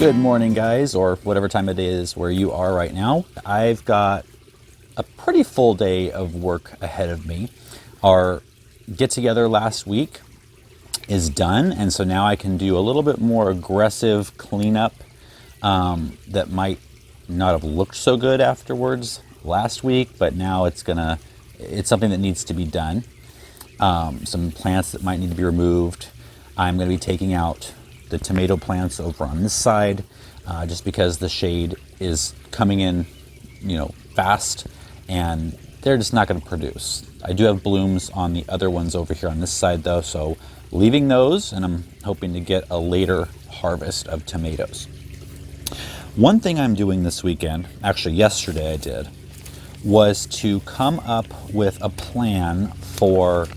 Good morning, guys, or whatever time of day it is where you are right now. I've got a pretty full day of work ahead of me. Our get together last week is done, and so now I can do a little bit more aggressive cleanup that might not have looked so good afterwards last week, but now it's something that needs to be done. Some plants that might need to be removed. I'm going to be taking out the tomato plants over on this side, just because the shade is coming in, fast, and they're just not going to produce. I do have blooms on the other ones over here on this side though, so leaving those, and I'm hoping to get a later harvest of tomatoes. One thing I'm doing this weekend, actually yesterday I did, was to come up with a plan for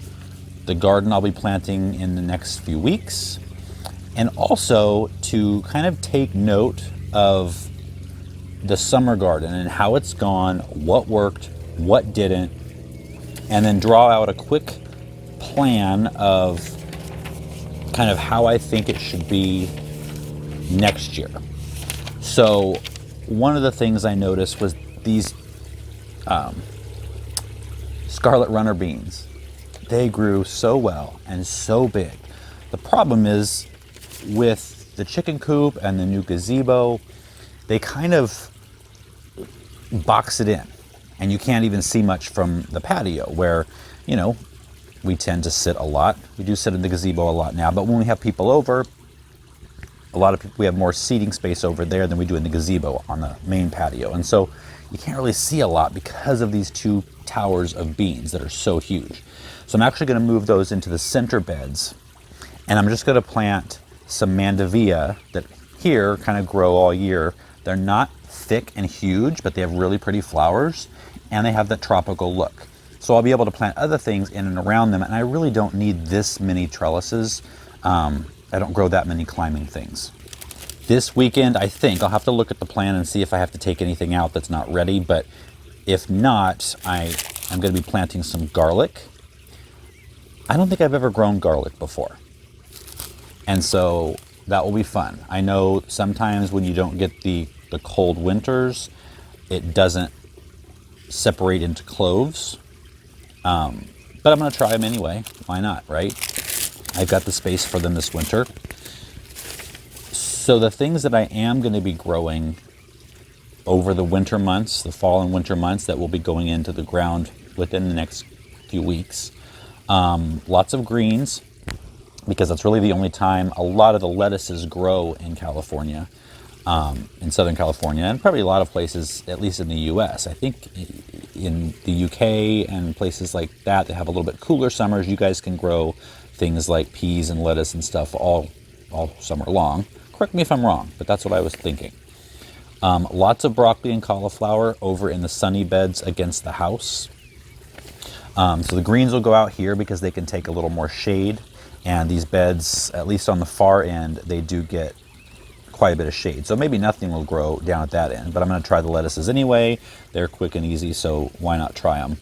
the garden I'll be planting in the next few weeks, and also to kind of take note of the summer garden and how it's gone, what worked, what didn't, and then draw out a quick plan of kind of how I think it should be next year. So one of the things I noticed was these scarlet runner beans. They grew so well and so big. The problem is with the chicken coop and the new gazebo, they kind of box it in, and you can't even see much from the patio where, we tend to sit a lot. We do sit in the gazebo a lot now, but when we have people over, we have more seating space over there than we do in the gazebo on the main patio. And so you can't really see a lot because of these two towers of beans that are so huge. So I'm actually going to move those into the center beds, and I'm just going to plant some mandevilla that here kind of grow all year. They're not thick and huge, but they have really pretty flowers, and they have that tropical look. So I'll be able to plant other things in and around them, and I really don't need this many trellises. I don't grow that many climbing things. This weekend, I think I'll have to look at the plan and see if I have to take anything out that's not ready, but if not, I'm going to be planting some garlic. I don't think I've ever grown garlic before, and so that will be fun. I know sometimes when you don't get the cold winters, it doesn't separate into cloves, but I'm going to try them anyway. Why not, right? I've got the space for them this winter. So the things that I am going to be growing over the winter months, the fall and winter months, that will be going into the ground within the next few weeks, lots of greens, because that's really the only time a lot of the lettuces grow in California, in Southern California, and probably a lot of places, at least in the US. I think in the UK and places like that have a little bit cooler summers. You guys can grow things like peas and lettuce and stuff all summer long. Correct me if I'm wrong, but that's what I was thinking. Lots of broccoli and cauliflower over in the sunny beds against the house. So the greens will go out here because they can take a little more shade. And these beds, at least on the far end, they do get quite a bit of shade. So maybe nothing will grow down at that end, but I'm going to try the lettuces anyway. They're quick and easy, so why not try them?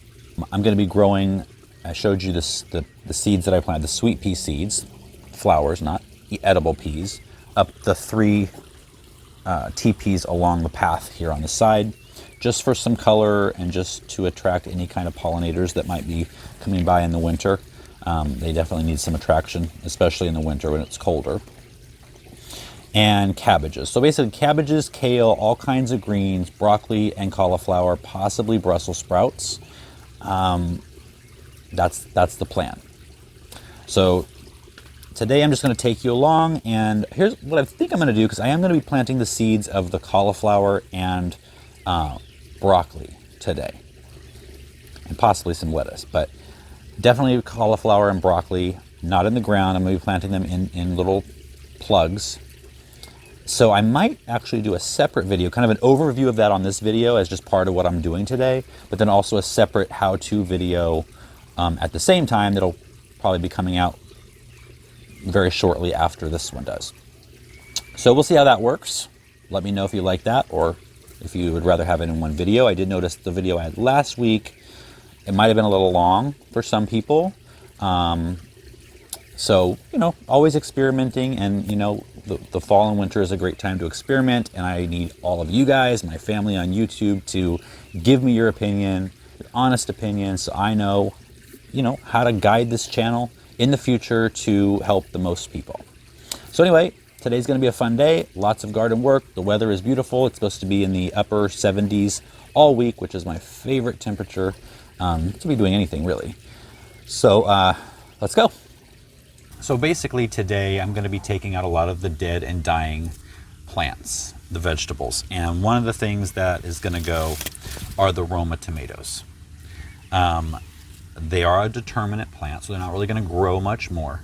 I'm going to be growing, I showed you the seeds that I planted, the sweet pea seeds, flowers, not edible peas, up the 3 teepees along the path here on the side, just for some color and just to attract any kind of pollinators that might be coming by in the winter. They definitely need some attraction, especially in the winter when it's colder. And cabbages. So basically cabbages, kale, all kinds of greens, broccoli and cauliflower, possibly Brussels sprouts. That's the plan. So today I'm just going to take you along, and here's what I think I'm going to do, because I am going to be planting the seeds of the cauliflower and broccoli today, and possibly some lettuce, but definitely cauliflower and broccoli, not in the ground. I'm going to be planting them in little plugs. So I might actually do a separate video, kind of an overview of that on this video as just part of what I'm doing today, but then also a separate how-to video at the same time that'll probably be coming out very shortly after this one does. So we'll see how that works. Let me know if you like that, or if you would rather have it in one video. I did notice the video I had last week, it might have been a little long for some people. So, always experimenting, and, the fall and winter is a great time to experiment, and I need all of you guys, my family on YouTube, to give me your opinion, your honest opinion, so I know, how to guide this channel in the future to help the most people. So anyway, today's going to be a fun day, lots of garden work, the weather is beautiful, it's supposed to be in the upper 70s all week, which is my favorite temperature to be doing anything really. So let's go. So basically today I'm going to be taking out a lot of the dead and dying plants, the vegetables. And one of the things that is going to go are the Roma tomatoes. They are a determinate plant, so they're not really going to grow much more.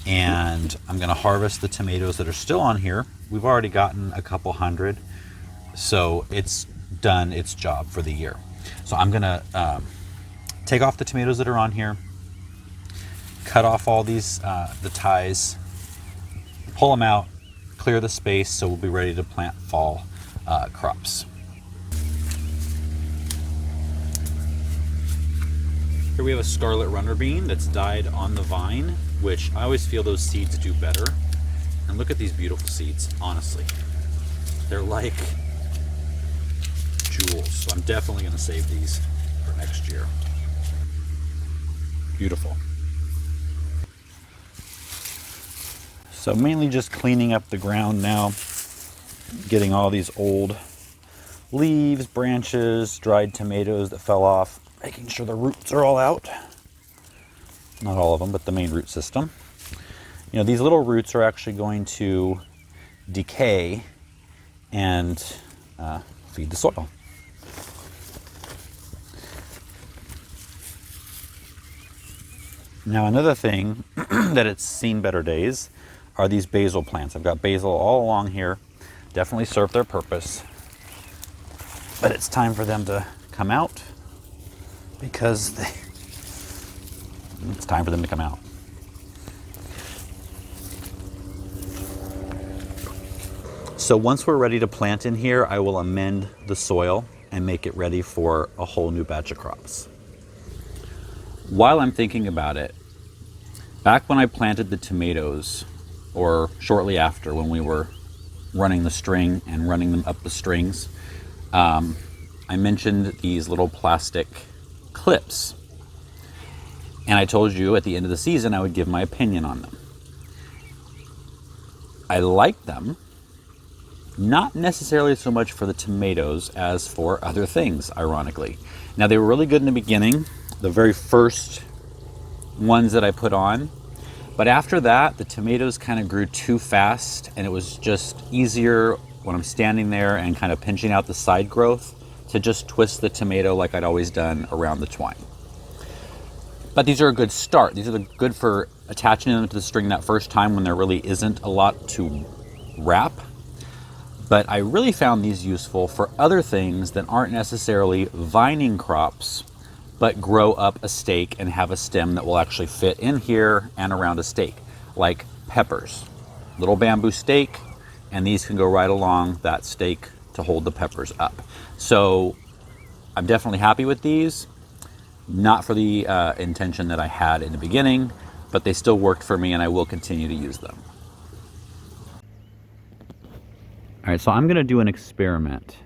And I'm going to harvest the tomatoes that are still on here. We've already gotten a couple hundred, so it's done its job for the year. So I'm going to take off the tomatoes that are on here, cut off all these, the ties, pull them out, clear the space, so we'll be ready to plant fall crops. Here we have a scarlet runner bean that's died on the vine, which I always feel those seeds do better. And look at these beautiful seeds, honestly. They're like jewels, so I'm definitely going to save these for next year. Beautiful. So mainly just cleaning up the ground now, getting all these old leaves, branches, dried tomatoes that fell off, making sure the roots are all out. Not all of them, but the main root system. These little roots are actually going to decay and feed the soil. Now another thing that it's seen better days are these basil plants. I've got basil all along here, definitely serve their purpose, but it's time for them to come out because it's time for them to come out. So once we're ready to plant in here, I will amend the soil and make it ready for a whole new batch of crops. While I'm thinking about it, back when I planted the tomatoes, or shortly after when we were running the string and running them up the strings, I mentioned these little plastic clips. And I told you at the end of the season I would give my opinion on them. I like them, not necessarily so much for the tomatoes as for other things, ironically. Now they were really good in the beginning, the very first ones that I put on. But after that, the tomatoes kind of grew too fast, and it was just easier when I'm standing there and kind of pinching out the side growth to just twist the tomato like I'd always done around the twine. But these are a good start. These are good for attaching them to the string that first time when there really isn't a lot to wrap. But I really found these useful for other things that aren't necessarily vining crops, but grow up a stake and have a stem that will actually fit in here and around a stake, like peppers. Little bamboo stake, and these can go right along that stake to hold the peppers up. So I'm definitely happy with these, not for the intention that I had in the beginning, but they still worked for me and I will continue to use them. All right, so I'm gonna do an experiment.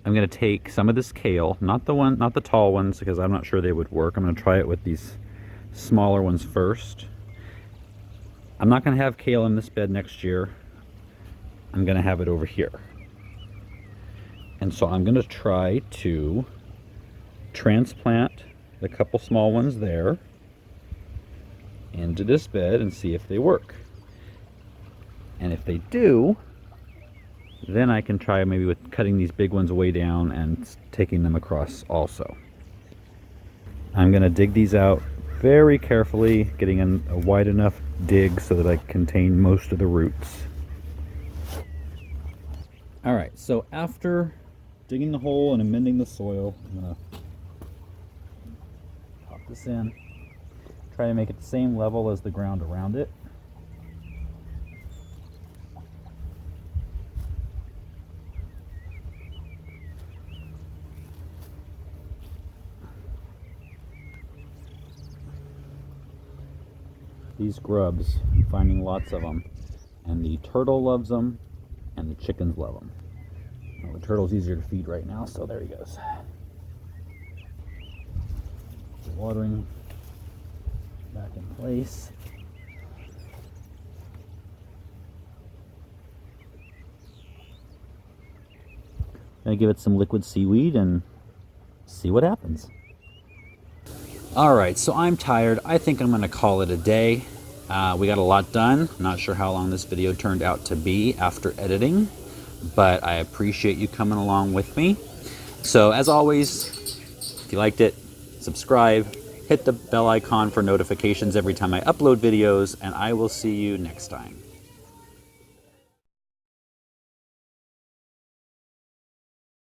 I'm going to take some of this kale, not the tall ones, because I'm not sure they would work. I'm going to try it with these smaller ones first. I'm not going to have kale in this bed next year. I'm going to have it over here. And so I'm going to try to transplant the couple small ones there into this bed and see if they work. And if they do, then I can try maybe with cutting these big ones way down and taking them across also. I'm going to dig these out very carefully, getting in a wide enough dig so that I contain most of the roots. All right, so after digging the hole and amending the soil, I'm going to pop this in, try to make it the same level as the ground around it. these grubs, I'm finding lots of them. And the turtle loves them, and the chickens love them. Well, the turtle's easier to feed right now, so there he goes. Watering back in place. Gonna give it some liquid seaweed and see what happens. All right, so I'm tired. I think I'm gonna call it a day. We got a lot done. Not sure how long this video turned out to be after editing, but I appreciate you coming along with me. So as always, if you liked it, subscribe, hit the bell icon for notifications every time I upload videos, and I will see you next time.